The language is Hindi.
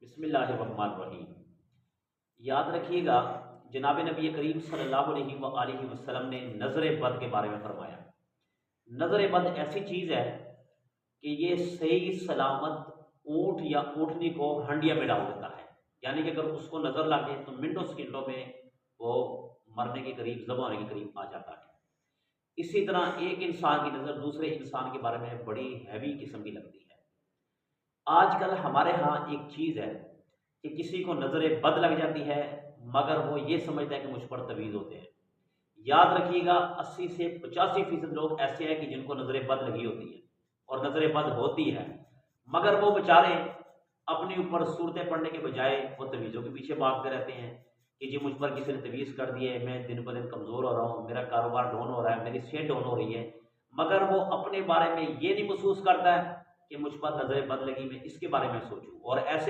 बिस्मिल्लाहिर्रहमानिर्रहीम। याद रखिएगा, जनाब नबी करीम सल्लल्लाहु अलैहि वसल्लम ने नज़र बद के बारे में फरमाया। नज़र बद ऐसी चीज़ है कि ये सही सलामत ऊँट या ऊँटनी को हंडिया में डाल देता है। यानी कि अगर उसको नज़र लग जाए तो मिनटों सेकंडों में वो मरने के करीब, ज़बा होने के करीब आ जाता है। इसी तरह एक इंसान की नज़र दूसरे इंसान के बारे में बड़ी हैवी किस्म की लगती है। आजकल हमारे यहाँ एक चीज़ है कि किसी को नज़र बद लग जाती है, मगर वो ये समझता है कि मुझ पर तवीज़ होते हैं। याद रखिएगा, 80 से 85% लोग ऐसे हैं कि जिनको नज़र बद लगी होती है और नज़र बद होती है, मगर वो बेचारे अपने ऊपर सूरतें पड़ने के बजाय वो तवीज़ों के पीछे भागते रहते हैं कि जी मुझ पर किसी ने तवीज़ कर दी है, मैं दिन ब दिन कमज़ोर हो रहा हूँ, मेरा कारोबार डाउन हो रहा है, मेरी सेहत डाउन हो रही है। मगर वो अपने बारे में ये नहीं महसूस करता है कि मुझ पर नज़र बद लगी, मैं इसके बारे में सोचूं। और ऐसे